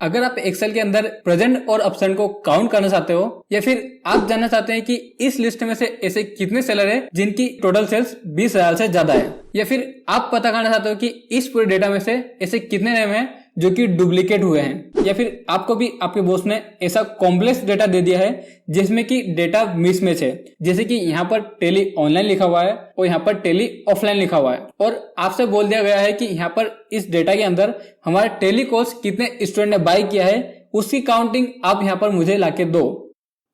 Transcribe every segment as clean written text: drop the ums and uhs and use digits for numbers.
अगर आप एक्सेल के अंदर प्रेजेंट और एब्सेंट को काउंट करना चाहते हो या फिर आप जानना चाहते हैं कि इस लिस्ट में से ऐसे कितने सेलर हैं जिनकी टोटल सेल्स 20,000 से ज्यादा है, या फिर आप पता करना चाहते हो कि इस पूरे डेटा में से ऐसे कितने नेम हैं जो कि डुप्लीकेट हुए हैं, या फिर आपको भी आपके बॉस ने ऐसा कॉम्प्लेक्स डेटा दे दिया है जिसमें कि डेटा मिसमैच है, जैसे कि यहाँ पर टेली ऑनलाइन लिखा हुआ है और यहाँ पर टेली ऑफलाइन लिखा हुआ है, और आपसे बोल दिया गया है कि यहाँ पर इस डेटा के अंदर हमारा टेली कोर्स कितने स्टूडेंट ने बाय किया है उसकी काउंटिंग आप यहाँ पर मुझे लाके दो।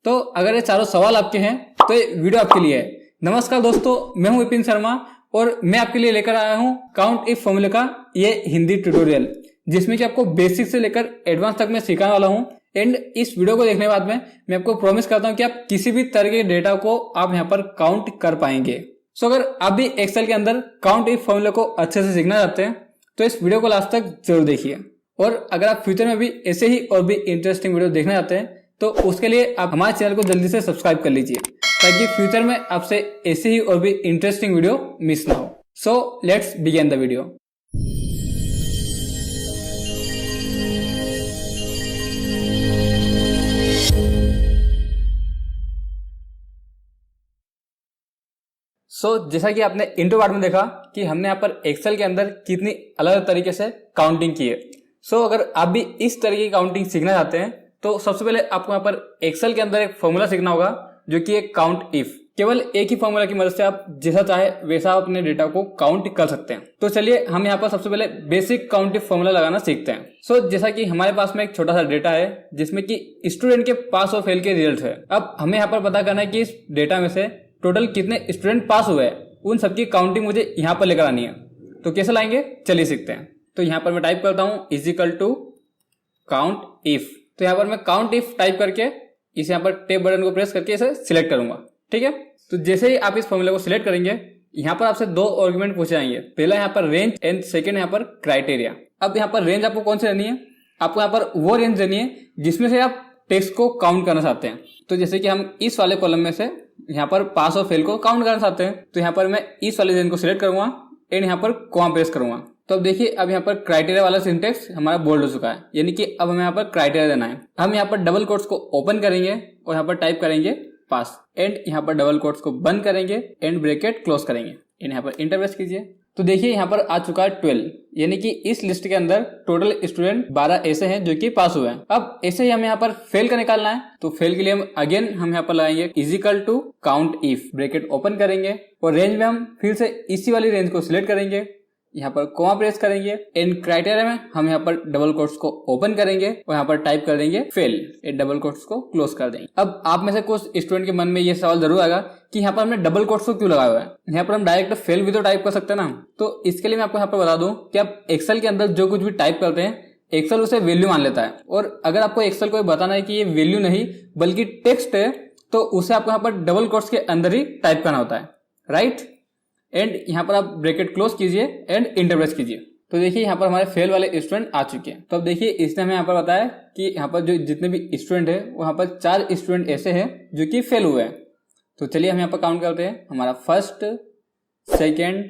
तो अगर ये चारों सवाल आपके हैं तो ये वीडियो आपके लिए है। नमस्कार दोस्तों, मैं हूं विपिन शर्मा और मैं आपके लिए लेकर आया हूं काउंट इफ फॉर्मूले का ये हिंदी ट्यूटोरियल, जिसमें कि आपको बेसिक से लेकर एडवांस तक मैं सिखाने वाला हूं। एंड इस वीडियो को देखने के बाद में मैं आपको प्रॉमिस करता हूं कि आप किसी भी तरह के डेटा को आप यहाँ पर काउंट कर पाएंगे। सो अगर आप भी एक्सेल के अंदर काउंट इफ फॉर्मूले को अच्छे से सीखना चाहते हैं तो इस वीडियो को लास्ट तक जरूर देखिए। और अगर आप फ्यूचर में भी ऐसे ही और भी इंटरेस्टिंग वीडियो देखना चाहते हैं तो उसके लिए आप हमारे चैनल को जल्दी से सब्सक्राइब कर लीजिए, ताकि फ्यूचर में आपसे ऐसे ही और भी इंटरेस्टिंग वीडियो मिस ना हो। So let's begin the video. जैसा कि आपने इंट्रो पार्ट में देखा कि हमने यहाँ पर एक्सेल के अंदर कितनी अलग अलग तरीके से काउंटिंग की है। अगर आप भी इस तरह की काउंटिंग सीखना चाहते हैं तो सबसे पहले आपको यहाँ पर एक्सेल के अंदर एक फॉर्मूला सीखना होगा जो कि एक काउंट इफ। केवल एक ही फॉर्मूला की मदद से आप जैसा चाहे वैसा अपने डेटा को काउंट कर सकते हैं। तो चलिए हम यहाँ पर सबसे पहले बेसिक काउंट इफ फॉर्मूला लगाना सीखते हैं। जैसा कि हमारे पास में एक छोटा सा डेटा है जिसमें कि स्टूडेंट के पास और फेल के रिजल्ट है। अब हमें यहाँ पर पता करना है कि इस डेटा में से टोटल कितने स्टूडेंट पास हुए हैं, उन सबकी काउंटिंग मुझे यहाँ पर लेकर आनी है। तो कैसे लाएंगे, चलिए सीखते हैं। तो यहाँ पर मैं टाइप करता हूँ इजिकल टू काउंट इफ। तो यहाँ पर मैं काउंट इफ टाइप करके इस यहाँ पर टैब बटन को प्रेस करके इसे सिलेक्ट करूंगा। ठीक है, तो जैसे ही आप इस फॉर्मूले को सिलेक्ट करेंगे यहाँ पर आपसे दो आर्गुमेंट पूछे जाएंगे। पहला यहाँ पर रेंज एंड सेकंड यहाँ पर क्राइटेरिया। अब यहाँ पर रेंज आपको कौन सी लेनी है, आपको यहाँ पर वो रेंज लेनी है जिसमें से आप टेक्स्ट को काउंट करना चाहते हैं। तो जैसे कि हम इस वाले कॉलम में से यहाँ पर पास और फेल को काउंट करना चाहते हैं, तो यहाँ पर मैं इस वाले रेंज को सिलेक्ट करूंगा एंड यहाँ पर कॉमा प्रेस करूंगा। तो अब देखिए अब यहाँ पर क्राइटेरिया वाला सिंटेक्स हमारा बोल्ड हो चुका है, यानी कि अब हमें यहाँ पर क्राइटेरिया देना है। हम यहाँ पर डबल कोट्स को ओपन करेंगे और यहाँ पर टाइप करेंगे पास एंड यहाँ पर डबल कोट्स को बंद करेंगे एंड ब्रैकेट क्लोज करेंगे एंड यहाँ पर इंटर प्रेस कीजिए। तो देखिए यहाँ पर आ चुका है 12, यानी कि इस लिस्ट के अंदर टोटल स्टूडेंट 12 ऐसे हैं जो कि पास हुए हैं। अब ऐसे ही हमें यहाँ पर फेल का निकालना है। तो फेल के लिए हम यहाँ पर लगाएंगे is equal to count if, bracket open करेंगे और रेंज में हम फिर से इसी वाली रेंज को सिलेक्ट करेंगे, यहाँ पर कॉमा प्रेस करेंगे एंड क्राइटेरिया में हम यहाँ पर डबल कोट्स को ओपन करेंगे और यहाँ पर टाइप कर देंगे फेल एंड डबल कोट्स को क्लोज कर देंगे। अब आप में से कुछ स्टूडेंट के मन में ये सवाल जरूर आएगा कि यहाँ पर हमने डबल कोट्स को क्यों लगाया हुआ है, यहाँ पर हम डायरेक्ट फेल भी तो टाइप कर सकते हैं ना। तो इसके लिए मैं आपको यहाँ पर बता दूं कि आप एक्सेल के अंदर जो कुछ भी टाइप करते हैं एक्सेल उसे वैल्यू मान लेता है, और अगर आपको एक्सेल को बताना है कि ये वैल्यू नहीं बल्कि टेक्स्ट है तो उसे आपको यहाँ पर डबल कोट्स के अंदर ही टाइप करना होता है, राइट। एंड यहाँ पर आप ब्रैकेट क्लोज कीजिए एंड इंटर प्रेस कीजिए। तो देखिए यहाँ पर हमारे फेल वाले स्टूडेंट आ चुके हैं। तो अब देखिए इसने हमें यहाँ पर बताया कि यहाँ पर जो जितने भी स्टूडेंट है वो यहाँ पर 4 स्टूडेंट ऐसे हैं जो कि फेल हुए हैं। तो चलिए हम यहाँ पर काउंट करते हैं, हमारा first, second,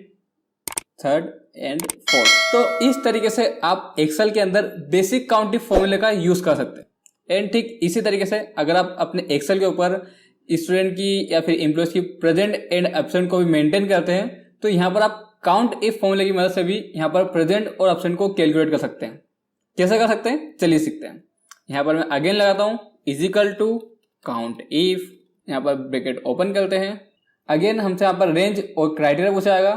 third and fourth. तो इस तरीके से आप एक्सेल के अंदर बेसिक काउंटिंग फॉर्मूले का यूज कर सकते हैं। एंड ठीक इसी तरीके से अगर आप अपने एक्सेल के ऊपर स्टूडेंट की या फिर एम्प्लॉयज की प्रेजेंट एंड एब्सेंट को भी मेंटेन करते हैं तो यहाँ पर आप काउंट इफ फॉर्मूले की मदद से भी यहाँ पर प्रेजेंट और एब्सेंट को कैलकुलेट कर सकते हैं। कैसे कर सकते हैं, चलिए सीखते हैं। यहाँ पर मैं अगेन लगाता हूँ इजिकल टू काउंट इफ, यहाँ पर ब्रैकेट ओपन करते हैं। अगेन हमसे यहाँ पर रेंज और क्राइटेरिया पूछा जाएगा।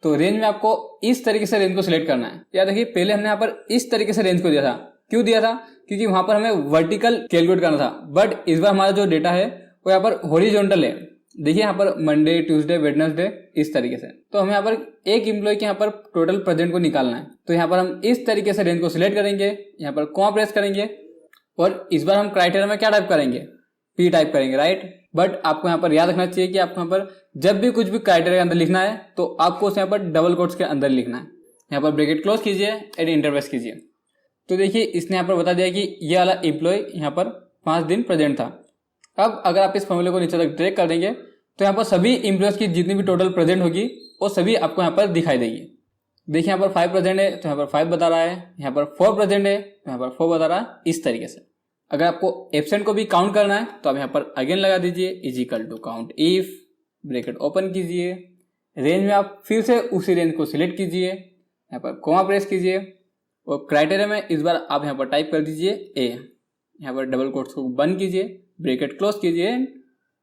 तो रेंज में आपको इस तरीके से रेंज को सिलेक्ट करना है। या देखिए पहले हमने यहाँ पर इस तरीके से रेंज को दिया था, क्यों दिया था, क्योंकि वहां पर हमें वर्टिकल कैलकुलेट करना था, बट इस बार हमारा जो डेटा है वो यहाँ पर हॉरिजॉन्टल है। देखिए यहाँ पर मंडे, ट्यूसडे, वेडनेसडे इस तरीके से। तो हमें यहाँ पर एक एम्प्लॉय के यहाँ पर टोटल प्रेजेंट को निकालना है। तो यहाँ पर हम इस तरीके से रेंज को सिलेक्ट करेंगे, यहाँ पर कॉमा प्रेस करेंगे और इस बार हम क्राइटेरिया में क्या टाइप करेंगे, पी टाइप करेंगे, राइट। बट आपको यहाँ पर याद रखना चाहिए कि आपको यहाँ पर जब भी कुछ भी क्राइटेरिया के अंदर लिखना है तो आपको उसे यहाँ पर डबल कोट्स के अंदर लिखना है। यहाँ पर ब्रैकेट क्लोज कीजिए एंड इंटर प्रेस कीजिए। तो देखिए इसने यहाँ पर बता दिया कि ये वाला एम्प्लॉय यहाँ पर 5 दिन प्रेजेंट था। अब अगर आप इस फॉर्मूले को नीचे तक ड्रैग कर देंगे तो यहाँ पर सभी एम्प्लॉयज की जितनी भी टोटल प्रेजेंट होगी वो सभी आपको यहाँ पर दिखाई देगी। देखिए यहाँ पर 5 प्रेजेंट है तो यहाँ पर 5 बता रहा है, यहाँ पर 4 प्रेजेंट है तो यहाँ पर 4 बता रहा है, इस तरीके से। अगर आपको एब्सेंट को भी काउंट करना है तो आप यहाँ पर अगेन लगा दीजिए is equal to count if, bracket open कीजिए, रेंज में आप फिर से उसी रेंज को सिलेक्ट कीजिए, यहाँ पर कोमा प्रेस कीजिए और क्राइटेरिया में इस बार आप यहाँ पर टाइप कर दीजिए ए, यहाँ पर डबल कोट्स को बंद कीजिए, ब्रैकेट क्लोज कीजिए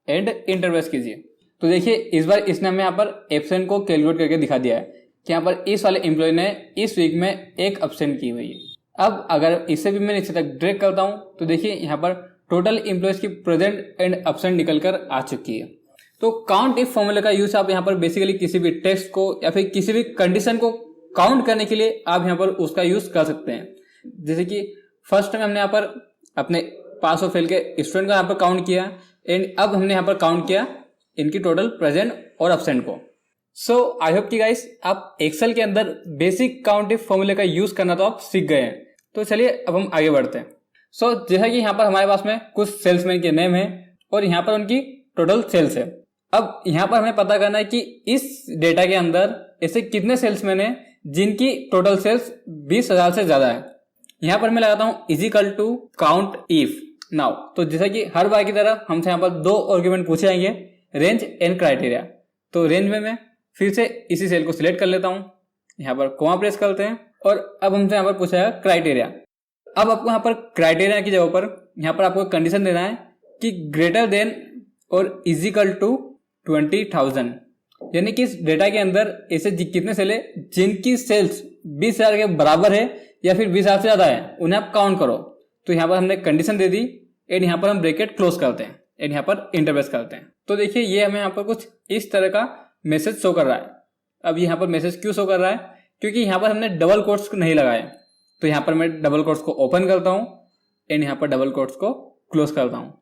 एंड इंटर प्रेस कीजिए। तो देखिए इस बार इसने हमें यहाँ पर एब्सेंट को कैलकुलेट करके दिखा दिया है कि यहाँ पर इस वाले एम्प्लॉय ने इस वीक में एक एब्सेंट की हुई है। अब अगर इसे भी मैं नीचे तक ड्रैग करता हूँ तो देखिए यहाँ पर टोटल एम्प्लॉयज की प्रेजेंट एंड एब्सेंट निकल कर आ चुकी है। तो काउंट इफ फॉर्मूले का यूज आप यहाँ पर बेसिकली किसी भी टेक्स्ट को या फिर किसी भी कंडीशन को काउंट करने के लिए आप यहाँ पर उसका यूज कर सकते हैं। जैसे कि फर्स्ट में हमने यहाँ पर अपने पास और फेल के स्टूडेंट का यहाँ पर काउंट किया एंड अब हमने यहाँ पर काउंट किया इनकी टोटल प्रेजेंट और एब्सेंट को। सो आई होप कि गाइस आप एक्सेल के अंदर बेसिक काउंट इफ फॉर्मूले का यूज करना तो आप सीख गए हैं। तो चलिए अब हम आगे बढ़ते हैं। सो जैसा कि यहाँ पर हमारे पास में कुछ सेल्समैन के नेम है और यहाँ पर उनकी टोटल सेल्स है। अब यहाँ पर हमें पता करना है कि इस डेटा के अंदर ऐसे कितने सेल्समैन है जिनकी टोटल सेल्स 20,000 से ज्यादा है। यहाँ पर मैं लगाता हूँ is equal to count if now. तो जैसा कि हर बार की तरह हमसे यहाँ पर 2 आर्गुमेंट पूछे जाएंगे, रेंज एंड क्राइटेरिया। तो रेंज में मैं फिर से इसी सेल को सिलेक्ट कर लेता हूँ, यहाँ पर कोमा प्रेस करते हैं और अब हमसे यहाँ पर पूछा है क्राइटेरिया। अब आपको यहाँ पर क्राइटेरिया की जगह पर यहाँ पर आपको कंडीशन देना है कि ग्रेटर देन और इज इक्वल टू 20,000, यानी कि इस डेटा के अंदर ऐसे कितने सेल है जिनकी सेल्स 20,000 के बराबर है या फिर 20,000 से ज्यादा है, उन्हें आप काउंट करो। तो यहाँ पर हमने कंडीशन दे दी एंड यहाँ पर हम ब्रैकेट क्लोज करते हैं एंड यहाँ पर इंटर प्रेस करते हैं। तो देखिए ये हमें यहाँ पर कुछ इस तरह का मैसेज शो कर रहा है। अब यहाँ पर मैसेज क्यों शो कर रहा है, क्योंकि यहाँ पर हमने डबल कोट्स नहीं लगाए। तो यहाँ पर मैं डबल कोट्स को ओपन करता हूँ एंड यहाँ पर डबल कोट्स को क्लोज करता हूँ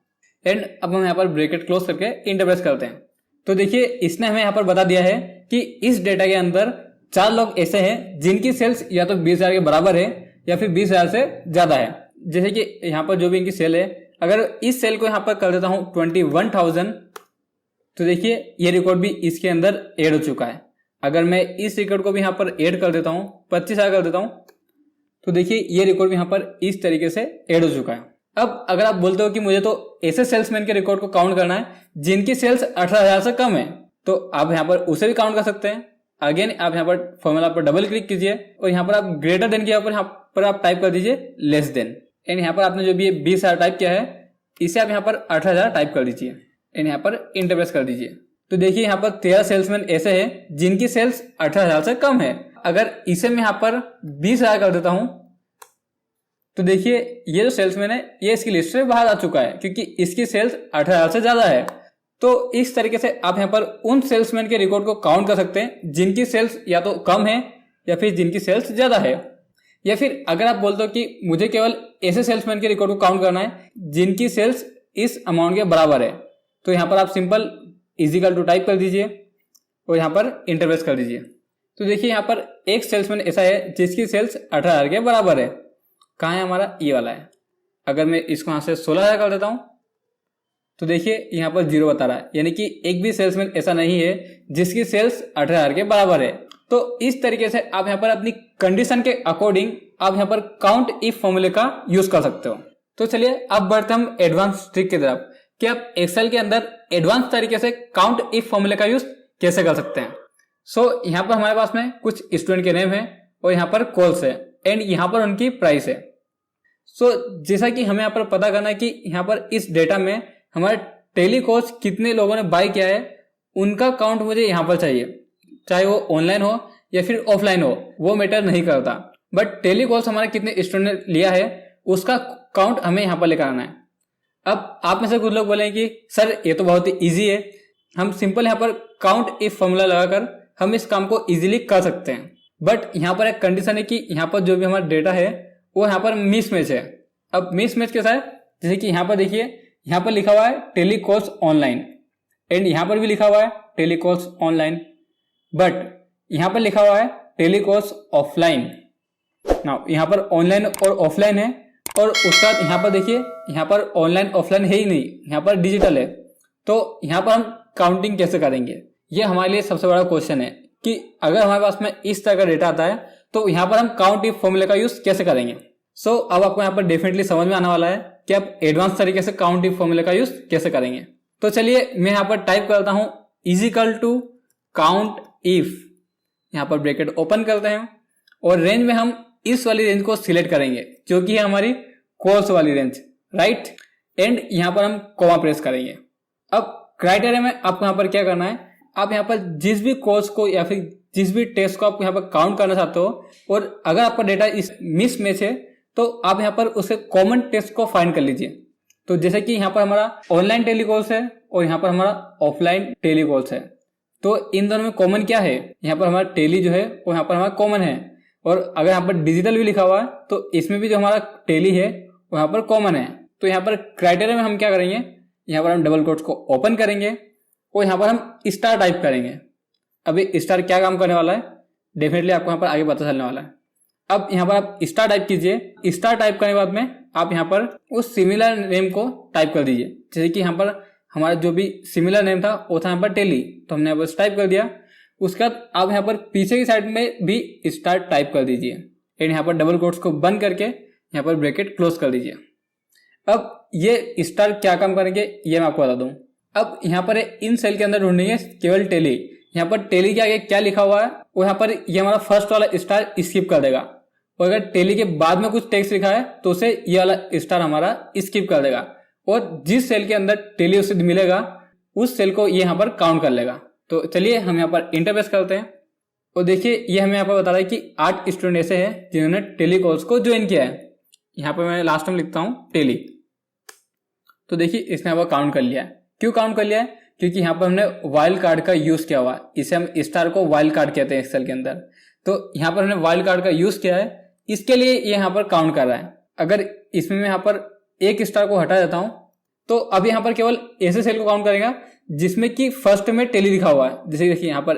एंड अब हम यहाँ पर ब्रैकेट क्लोज करके इंटर प्रेस करते हैं। तो देखिए इसने हमें यहाँ पर बता दिया है कि इस डेटा के अंदर 4 लोग ऐसे हैं जिनकी सेल्स या तो 20,000 के बराबर है या फिर 20,000 से ज्यादा है। जैसे कि यहाँ पर जो भी इनकी सेल है, अगर इस सेल को यहाँ पर कर देता हूँ 21,000, तो देखिए ये रिकॉर्ड भी इसके अंदर ऐड हो चुका है। अगर मैं इस रिकॉर्ड को भी यहाँ पर ऐड कर देता हूँ, 25,000 कर देता हूँ, तो देखिए ये रिकॉर्ड भी यहाँ पर इस तरीके से ऐड हो चुका है। अब अगर आप बोलते हो कि मुझे तो ऐसे सेल्समैन के रिकॉर्ड को काउंट करना है जिनकी सेल्स 18,000 से कम है, तो आप यहाँ पर उसे भी काउंट कर सकते हैं। अगेन आप यहाँ पर फॉर्मूला पर डबल क्लिक कीजिए और यहाँ पर आप ग्रेटर देन के यहाँ पर आप टाइप कर दीजिए लेस देन एंड यहाँ पर आपने जो भी ये 20,000 टाइप किया है इसे आप यहाँ पर 18,000 टाइप कर दीजिए एंड यहाँ पर इंटर प्रेस कर दीजिए। तो देखिए यहाँ पर 13 सेल्समैन ऐसे हैं जिनकी सेल्स 18,000 से कम है। अगर इसे मैं यहाँ पर 20,000 कर देता हूँ तो देखिए ये जो सेल्समैन है ये इसकी लिस्ट से बाहर आ चुका है क्योंकि इसकी सेल्स 18,000 से ज्यादा है। तो इस तरीके से आप यहाँ पर उन सेल्समैन के रिकॉर्ड को काउंट कर सकते हैं जिनकी सेल्स या तो कम है या फिर जिनकी सेल्स ज्यादा है। या फिर अगर आप बोलते हो कि मुझे केवल ऐसे सेल्समैन के रिकॉर्ड को काउंट करना है जिनकी सेल्स इस अमाउंट के बराबर है, तो यहाँ पर आप सिंपल इजिकल टू टाइप कर दीजिए और यहाँ पर इंटर प्रेस कर दीजिए। तो देखिए यहाँ पर एक सेल्समैन ऐसा है जिसकी सेल्स 18,000 के बराबर है। कहाँ है हमारा, ये वाला है। अगर मैं इसको यहाँ से 16,000 कर देता हूँ तो देखिए यहाँ पर 0 बता रहा है, यानी कि एक भी सेल्समैन ऐसा नहीं है जिसकी सेल्स 18,000 के बराबर है। तो इस तरीके से आप यहाँ पर अपनी कंडीशन के अकॉर्डिंग आप यहाँ पर काउंट इफ फॉर्मूले का यूज कर सकते हो। तो चलिए अब बढ़ते हम एडवांस ट्रिक की तरफ कि आप एक्सेल के अंदर एडवांस तरीके से काउंट इफ फॉर्मूले का यूज कैसे कर सकते हैं। सो यहाँ पर हमारे पास में कुछ स्टूडेंट के नेम है और यहाँ पर कॉल्स है एंड यहाँ पर उनकी प्राइस है। सो जैसा कि हमें यहाँ पर पता करना है कि यहाँ पर इस डेटा में हमारे टेली कोर्स कितने लोगों ने बाय किया है, उनका काउंट मुझे यहाँ पर चाहिए। चाहे वो ऑनलाइन हो या फिर ऑफलाइन हो वो मैटर नहीं करता, बट टेली कोर्स हमारे कितने स्टूडेंट ने लिया है उसका काउंट हमें यहाँ पर लेकर आना है। अब आप में से कुछ लोग बोलेंगे कि सर ये तो बहुत ही ईजी है, हम सिंपल यहाँ पर काउंट इफ फॉर्मूला लगाकर हम इस काम को इजीली कर सकते हैं। बट यहाँ पर एक कंडीशन है कि यहाँ पर जो भी हमारा डेटा है वो यहाँ पर मिसमैच है। अब मिसमैच कैसा है, जैसे कि यहाँ पर देखिए यहाँ पर लिखा हुआ है टेली कोर्स ऑनलाइन एंड यहाँ पर भी लिखा हुआ है टेली कोर्स ऑनलाइन, बट यहाँ पर लिखा हुआ है टेली कोर्स ऑफलाइन। नाउ यहाँ पर ऑनलाइन और ऑफलाइन है और उसका यहाँ पर देखिए यहाँ पर ऑनलाइन ऑफलाइन है ही नहीं, यहाँ पर डिजिटल है। तो यहाँ पर हम काउंटिंग कैसे करेंगे, ये हमारे लिए सबसे बड़ा क्वेश्चन है कि अगर हमारे पास में इस तरह का डेटा आता है तो यहाँ पर हम काउंट इफ फॉर्मूले का यूज कैसे करेंगे। सो अब आपको यहाँ पर डेफिनेटली समझ में आने वाला है कि आप एडवांस तरीके से काउंट इफ फॉर्मूले का यूज कैसे करेंगे। तो चलिए मैं यहाँ पर टाइप करता हूँ इजिकल टू काउंट इफ, यहाँ पर ब्रैकेट ओपन करते हैं और रेंज में हम इस वाली रेंज को सिलेक्ट करेंगे जो कि है हमारी कॉल्स वाली रेंज, राइट। एंड यहाँ पर हम कॉमा प्रेस करेंगे। अब क्राइटेरिया में आपको यहाँ पर क्या करना है, आप यहाँ पर जिस भी कॉल्स को या फिर जिस भी टेक्स्ट को आप यहाँ पर काउंट करना चाहते हो और अगर आपका डेटा इस मिस मैच है तो आप यहाँ पर उसके कॉमन टेक्स्ट को फाइंड कर लीजिए। तो जैसे कि यहाँ पर हमारा ऑनलाइन टेलीकॉल्स है और यहाँ पर हमारा ऑफलाइन टेलीकॉल्स है, तो इन दोनों में कॉमन क्या है, यहाँ पर हमारा टेली जो है वो यहाँ पर हमारा कॉमन है। और अगर यहाँ पर डिजिटल भी लिखा हुआ है तो इसमें भी जो हमारा टेली है वो यहाँ पर कॉमन है। तो यहाँ पर क्राइटेरिया में हम क्या करेंगे, यहाँ पर हम डबल कोट्स को ओपन करेंगे और यहाँ पर हम स्टार टाइप करेंगे। अभी स्टार क्या काम करने वाला है डेफिनेटली आपको यहाँ पर आगे पता चलने वाला है। अब यहाँ पर आप स्टार टाइप कीजिए। स्टार टाइप करने के बाद में आप यहाँ पर उस सिमिलर नेम को टाइप कर दीजिए। जैसे कि यहाँ पर हमारा जो भी सिमिलर नेम था वो था यहाँ पर टेली, तो हमने यहाँ पर टाइप कर दिया। उसके बाद आप यहाँ पर पीछे की साइड में भी स्टार टाइप कर दीजिए एंड यहाँ पर डबल कोट्स को बंद करके यहाँ पर ब्रैकेट क्लोज कर दीजिए। अब ये स्टार क्या काम करेंगे ये मैं आपको बता दूं। अब यहाँ पर इन सेल के अंदर ढूंढेंगे केवल टेली। यहाँ पर टेली के आगे क्या लिखा हुआ है और यहाँ पर ये हमारा फर्स्ट वाला स्टार स्किप कर देगा और अगर टेली के बाद में कुछ टेक्स्ट लिखा है तो उसे ये वाला स्टार हमारा स्किप कर देगा और जिस सेल के अंदर टेली उसे मिलेगा उस सेल को ये यहाँ पर काउंट कर लेगा। तो चलिए हम यहाँ पर इंटरप्रेस करते हैं और देखिए ये हमें यहाँ पर बता रहा है कि 8 स्टूडेंट ऐसे हैं जिन्होंने टेली कोर्स को ज्वाइन किया है। यहाँ पर मैं लास्ट में लिखता हूँ टेली। तो देखिए इसने यहाँ पर काउंट कर लिया है। क्यों काउंट कर लिया है, क्योंकि यहाँ पर हमने वाइल्ड कार्ड का यूज किया हुआ है। इसे हम स्टार को वाइल्ड कार्ड कहते हैं एक्सेल के अंदर। तो यहाँ पर हमने वाइल्ड कार्ड का यूज किया है, इसके लिए ये यहाँ पर काउंट कर रहा है। अगर इसमें मैं यहाँ पर एक स्टार को हटा देता हूं तो अब यहाँ पर केवल ऐसे सेल को काउंट करेगा जिसमें कि फर्स्ट में टेली लिखा हुआ है। जैसे देखिए यहाँ पर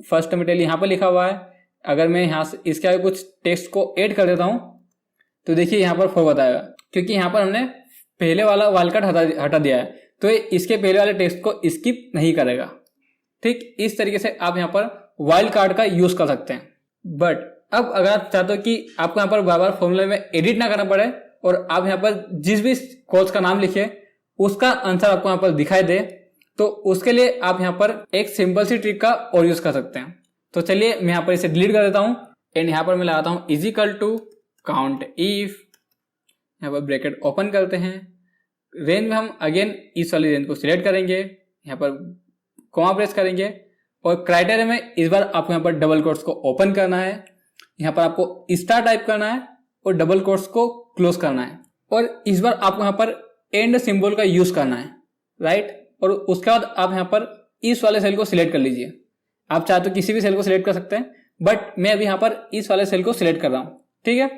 फर्स्ट में टेली यहाँ पर लिखा हुआ है। अगर मैं यहाँ से इसके आगे कुछ टेक्स्ट को ऐड कर देता हूं तो देखिए यहाँ पर 4 बताएगा, क्योंकि यहाँ पर हमने पहले वाला वाइल्ड कार्ड हटा दिया है तो इसके पहले वाले टेक्स्ट को स्किप नहीं करेगा। ठीक इस तरीके से आप यहाँ पर वाइल्ड कार्ड का यूज कर सकते हैं। बट अब अगर आप चाहते हो कि आपको यहाँ पर बार बार फॉर्मूले में एडिट ना करना पड़े और आप यहाँ पर जिस भी कोर्स का नाम लिखिए उसका आंसर आपको यहाँ पर दिखाई दे, तो उसके लिए आप यहाँ पर एक सिंपल सी ट्रिक का और यूज कर सकते हैं। तो चलिए मैं यहाँ पर इसे डिलीट कर देता हूँ एंड यहाँ पर मैं लगाता हूँ इजिकल टू काउंट इफ, यहाँ पर ब्रैकेट ओपन करते हैं। रेंज में हम अगेन इस वाली रेंज को सिलेक्ट करेंगे, यहाँ पर कॉमा प्रेस करेंगे और क्राइटेरिया में इस बार आपको यहाँ पर डबल कोट्स को ओपन करना है, यहाँ पर आपको स्टार टाइप करना है और डबल कोट्स को क्लोज करना है और इस बार आपको यहाँ पर एंड सिंबल का यूज करना है, राइट। और उसके बाद आप यहाँ पर इस वाले सेल को सिलेक्ट कर लीजिए। आप चाहे तो किसी भी सेल को सिलेक्ट कर सकते हैं, बट मैं अभी यहाँ पर इस वाले सेल को सिलेक्ट कर रहा हूँ, ठीक है।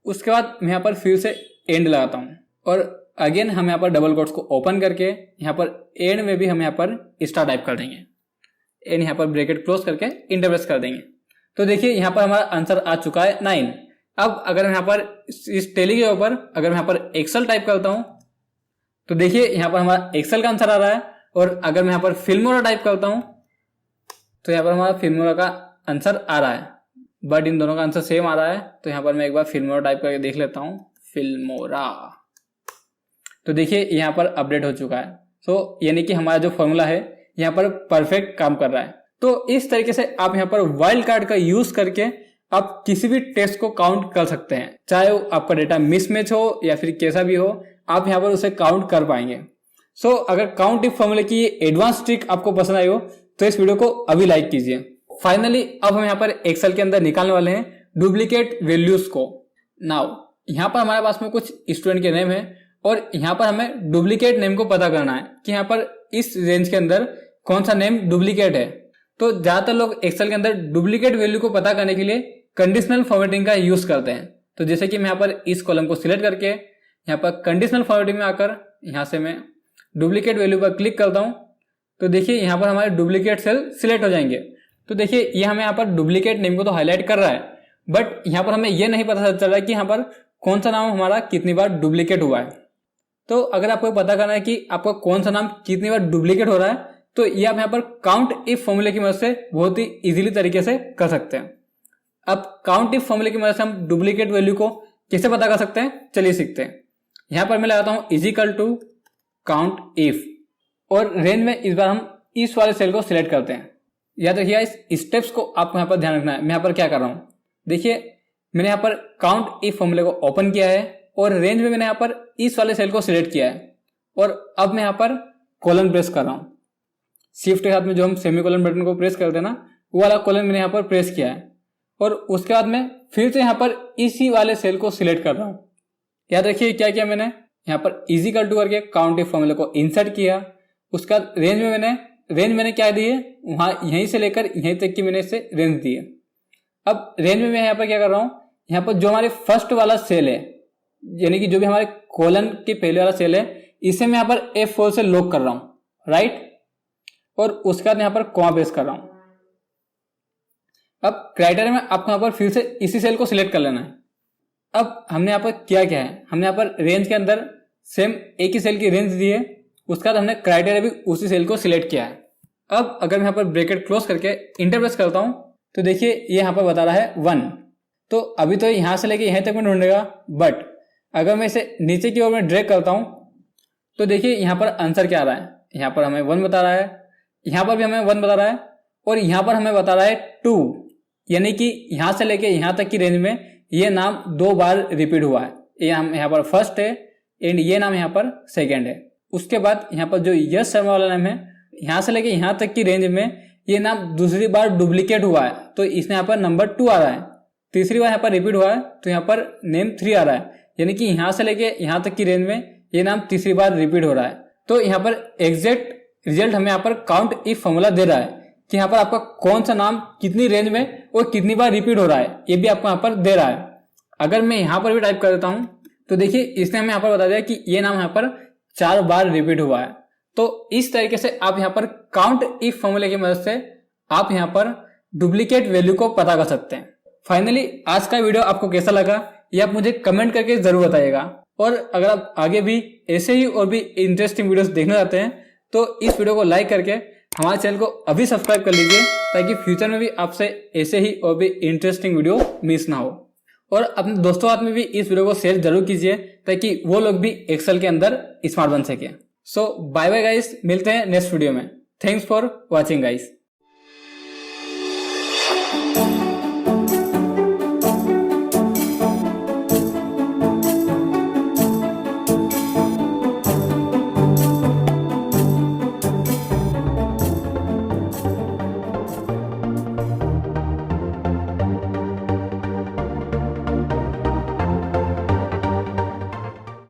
उसके बाद मैं यहाँ पर फिर से एंड लगाता हूँ और अगेन हम यहाँ पर डबल कोट्स को ओपन करके यहाँ पर एंड में भी हम यहाँ पर स्टार टाइप कर देंगे एंड यहाँ पर ब्रैकेट क्लोज करके इंटरप्रेस कर देंगे। तो देखिए यहाँ पर हमारा आंसर आ चुका है 9। अब अगर मैं यहाँ पर इस टेली के ऊपर अगर मैं यहाँ पर एक्सेल टाइप करता हूँ तो देखिए यहाँ पर हमारा एक्सेल का आंसर आ रहा है और अगर मैं यहाँ पर फिल्मोरा टाइप करता हूँ तो यहाँ पर हमारा फिल्मोरा का आंसर आ रहा है, बट इन दोनों का आंसर सेम आ रहा है। तो यहाँ पर मैं एक बार फिल्मोरा टाइप करके देख लेता हूँ, फिल्मोरा। तो देखिए यहाँ पर अपडेट हो चुका है। तो यानी कि हमारा जो फॉर्मूला है यहाँ पर परफेक्ट काम कर रहा है। तो इस तरीके से आप यहाँ पर वाइल्ड कार्ड का यूज करके आप किसी भी टेक्स्ट को काउंट कर सकते हैं, चाहे वो आपका डेटा मिसमैच हो या फिर कैसा भी हो, आप यहाँ पर उसे काउंट कर पाएंगे। सो अगर काउंट इफ फॉर्मूले की एडवांस ट्रिक आपको पसंद आई हो तो इस वीडियो को अभी लाइक कीजिए। फाइनली अब हम यहाँ पर एक्सेल के अंदर निकालने वाले हैं डुप्लीकेट वैल्यूज को। नाउ यहाँ पर हमारे पास में कुछ स्टूडेंट के नेम है और यहाँ पर हमें डुप्लीकेट नेम को पता करना है कि यहाँ पर इस रेंज के अंदर कौन सा नेम डुप्लीकेट है। तो ज्यादातर लोग एक्सेल के अंदर डुप्लीकेट वैल्यू को पता करने के लिए कंडीशनल फॉर्मेटिंग का यूज करते हैं। तो जैसे कि मैं यहाँ पर इस कॉलम को सिलेक्ट करके यहाँ पर कंडीशनल फॉर्मेटिंग में आकर यहाँ से मैं डुप्लीकेट वैल्यू पर क्लिक करता हूँ तो देखिए यहाँ पर हमारे डुप्लीकेट सेल सिलेक्ट हो जाएंगे। तो देखिए ये हमें यहाँ पर डुप्लीकेट नेम को तो हाईलाइट कर रहा है, बट यहाँ पर हमें यह नहीं पता चल रहा है कि यहाँ पर कौन सा नाम हमारा कितनी बार डुप्लीकेट हुआ है। तो अगर आपको पता करना है कि आपका कौन सा नाम कितनी बार डुप्लीकेट हो रहा है तो ये आप यहाँ पर काउंट इफ फॉर्मूले की मदद से बहुत ही इजीली तरीके से कर सकते हैं। अब काउंट इफ फॉर्मूले की मदद से हम डुप्लीकेट वैल्यू को कैसे पता कर सकते हैं, चलिए सीखते हैं। यहां पर मैं लगाता हूं इजिकल टू काउंट इफ, और रेंज में इस बार हम इस वाले सेल को सिलेक्ट करते हैं। याद रखिएगा इस स्टेप्स को आपको यहाँ पर ध्यान रखना है। मैं यहाँ पर क्या कर रहा हूँ, देखिए मैंने यहाँ पर काउंट इफ फॉर्मूले को ओपन किया है और रेंज में मैंने यहाँ पर इस वाले सेल को सिलेक्ट किया है, और अब मैं यहाँ पर कॉलन प्रेस कर रहा हूँ। शिफ्ट के साथ में जो हम सेमीकोलन बटन को प्रेस करते हैं ना, वो वाला कॉलन मैंने यहाँ पर प्रेस किया है, और उसके बाद मैं फिर से यहाँ पर इसी वाले सेल को सिलेक्ट कर रहा हूँ। याद रखिए क्या किया मैंने, यहाँ पर इजिकल टू करके काउंट इफ फॉर्मूले को इंसर्ट किया। उसके बाद रेंज मैंने क्या दी है, वहां यहीं से लेकर यहीं तक की मैंने इसे रेंज दी है। अब रेंज में मैं यहाँ पर क्या कर रहा हूँ, यहाँ पर जो हमारे फर्स्ट वाला सेल है, यानी कि जो भी हमारे कॉलन के पहले वाला सेल है, इसे मैं यहाँ पर F4 से लॉक कर रहा हूँ, राइट, और उसके बाद यहाँ पर कॉमा प्रेस कर रहा हूँ। अब क्राइटेरिया में आपको यहाँ पर फिर से इसी सेल को सिलेक्ट कर लेना है। अब हमने यहाँ पर क्या है, हमने यहाँ पर रेंज के अंदर सेम एक ही सेल की रेंज दी है, उसके बाद हमने क्राइटेरिया भी उसी सेल को सिलेक्ट किया है। अब अगर मैं यहाँ पर ब्रैकेट क्लोज करके इंटर प्रेस करता हूँ तो देखिए ये यहाँ पर बता रहा है 1। तो अभी तो यहाँ से लेके यहाँ तक में ढूंढेगा, बट अगर मैं इसे नीचे की ओर में ड्रैग करता हूँ तो देखिए यहाँ पर आंसर क्या आ रहा है, यहाँ पर हमें 1 बता रहा है, यहाँ पर भी हमें 1 बता रहा है, और यहाँ पर हमें बता रहा है 2, यानी कि यहाँ से लेके यहाँ तक की रेंज में ये नाम 2 बार रिपीट हुआ है। ये नाम यहाँ पर फर्स्ट है एंड ये नाम यहाँ पर सेकेंड है। उसके बाद यहाँ पर जो यश शर्मा वाला नाम है, यहाँ से लेके यहाँ तक की रेंज में ये नाम दूसरी बार डुप्लीकेट हुआ है, तो इसमें यहाँ पर नंबर 2 आ रहा है। तीसरी बार यहाँ पर रिपीट हुआ है तो यहाँ पर नेम 3 आ रहा है, यानी कि यहाँ से लेके यहाँ तक की रेंज में ये नाम तीसरी बार रिपीट हो रहा है। तो यहाँ पर एग्जैक्ट रिजल्ट हमें यहाँ पर काउंट इफ फॉर्मूला दे रहा है कि यहाँ पर आपका कौन सा नाम कितनी रेंज में और कितनी बार रिपीट हो रहा है, ये भी आपको यहाँ पर दे रहा है। अगर मैं यहाँ पर भी टाइप कर देता हूँ तो देखिए इसने हमें यहाँ पर बता दिया कि ये नाम यहाँ पर 4 बार रिपीट हुआ है। तो इस तरीके से आप यहाँ पर काउंट इफ फॉर्मूले की मदद से आप यहाँ पर डुप्लीकेट वैल्यू को पता कर सकते हैं। फाइनली आज का वीडियो आपको कैसा लगा ये आप मुझे कमेंट करके जरूर बताइएगा, और अगर आप आगे भी ऐसे ही और भी इंटरेस्टिंग वीडियोस देखना चाहते हैं तो इस वीडियो को लाइक करके हमारे चैनल को अभी सब्सक्राइब कर लीजिए, ताकि फ्यूचर में भी आपसे ऐसे ही और भी इंटरेस्टिंग वीडियो मिस ना हो। और अपने दोस्तों हाथ में भी इस वीडियो को शेयर जरूर कीजिए ताकि वो लोग भी एक्सेल के अंदर स्मार्ट बन सके। सो बाय बाय गाइस, मिलते हैं नेक्स्ट वीडियो में। Thanks for watching guys.